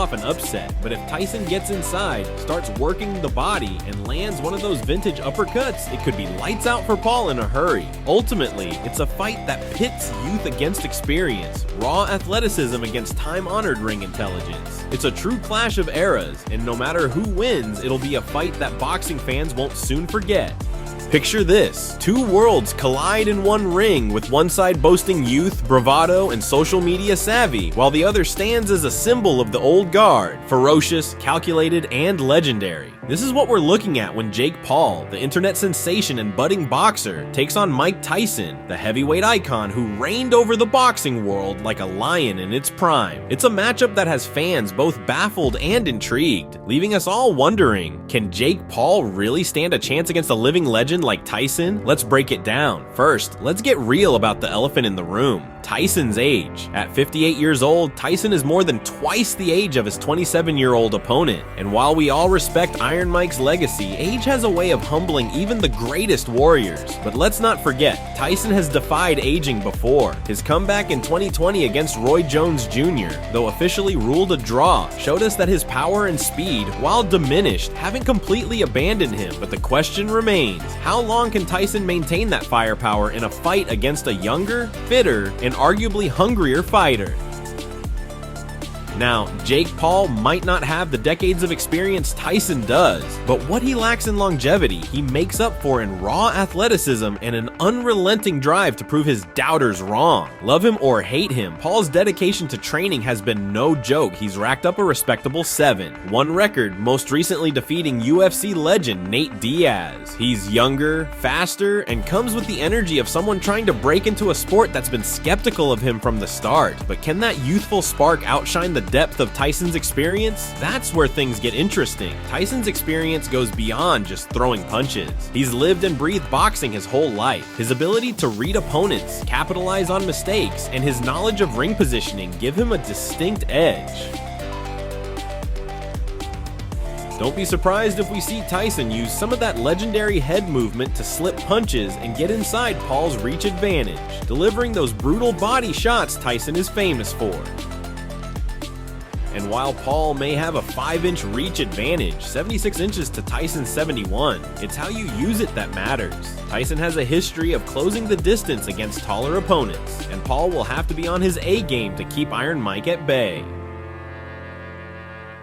off an upset, but if Tyson gets inside, starts working the body, and lands one of those vintage uppercuts, it could be lights out for Paul in a hurry. Ultimately, it's a fight that pits youth against experience, raw athleticism against time-honored ring intelligence. It's a true clash of eras, and no matter who wins, it'll be a fight that boxing fans won't soon forget. Picture this, two worlds collide in one ring, with one side boasting youth, bravado, and social media savvy, while the other stands as a symbol of the old guard, ferocious, calculated, and legendary. This is what we're looking at when Jake Paul, the internet sensation and budding boxer, takes on Mike Tyson, the heavyweight icon who reigned over the boxing world like a lion in its prime. It's a matchup that has fans both baffled and intrigued, leaving us all wondering, can Jake Paul really stand a chance against a living legend like Tyson? Let's break it down. First, let's get real about the elephant in the room. Tyson's age. At 58 years old, Tyson is more than twice the age of his 27-year-old opponent. And while we all respect Iron Mike's legacy, age has a way of humbling even the greatest warriors. But let's not forget, Tyson has defied aging before. His comeback in 2020 against Roy Jones Jr., though officially ruled a draw, showed us that his power and speed, while diminished, haven't completely abandoned him. But the question remains, how long can Tyson maintain that firepower in a fight against a younger, fitter, and arguably hungrier fighter? Now, Jake Paul might not have the decades of experience Tyson does, but what he lacks in longevity, he makes up for in raw athleticism and an unrelenting drive to prove his doubters wrong. Love him or hate him, Paul's dedication to training has been no joke. He's racked up a respectable 7. One record, most recently defeating UFC legend Nate Diaz. He's younger, faster, and comes with the energy of someone trying to break into a sport that's been skeptical of him from the start. But can that youthful spark outshine the depth of Tyson's experience? That's where things get interesting. Tyson's experience goes beyond just throwing punches. He's lived and breathed boxing his whole life. His ability to read opponents, capitalize on mistakes, and his knowledge of ring positioning give him a distinct edge. Don't be surprised if we see Tyson use some of that legendary head movement to slip punches and get inside Paul's reach advantage, delivering those brutal body shots Tyson is famous for. And while Paul may have a 5-inch reach advantage, 76 inches to Tyson's 71, it's how you use it that matters. Tyson has a history of closing the distance against taller opponents, and Paul will have to be on his A game to keep Iron Mike at bay.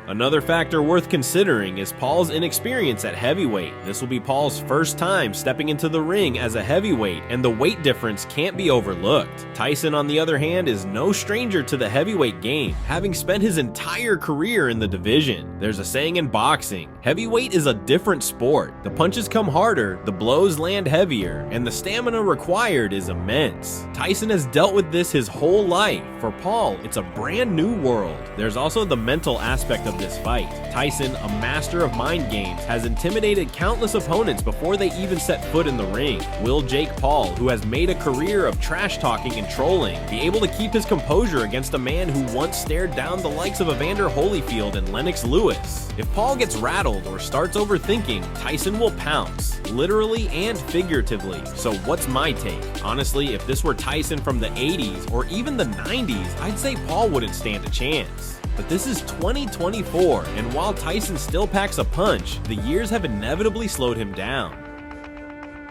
Another factor worth considering is Paul's inexperience at heavyweight. This will be Paul's first time stepping into the ring as a heavyweight, and the weight difference can't be overlooked. Tyson, on the other hand, is no stranger to the heavyweight game, having spent his entire career in the division. There's a saying in boxing, heavyweight is a different sport. The punches come harder, the blows land heavier, and the stamina required is immense. Tyson has dealt with this his whole life. For Paul, it's a brand new world. There's also the mental aspect of this fight. Tyson, a master of mind games, has intimidated countless opponents before they even set foot in the ring. Will Jake Paul, who has made a career of trash talking and trolling, be able to keep his composure against a man who once stared down the likes of Evander Holyfield and Lennox Lewis? If Paul gets rattled or starts overthinking, Tyson will pounce, literally and figuratively. So what's my take? Honestly, if this were Tyson from the 80s or even the 90s, I'd say Paul wouldn't stand a chance. But this is 2024, and while Tyson still packs a punch, the years have inevitably slowed him down.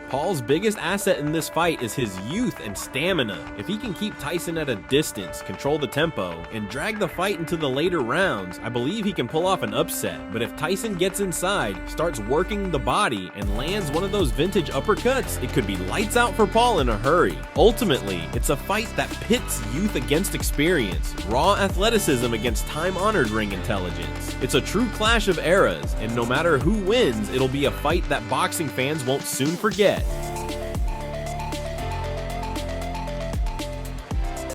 Paul's biggest asset in this fight is his youth and stamina. If he can keep Tyson at a distance, control the tempo, and drag the fight into the later rounds, I believe he can pull off an upset. But if Tyson gets inside, starts working the body, and lands one of those vintage uppercuts, it could be lights out for Paul in a hurry. Ultimately, it's a fight that pits youth against experience, raw athleticism against time-honored ring intelligence. It's a true clash of eras, and no matter who wins, it'll be a fight that boxing fans won't soon forget.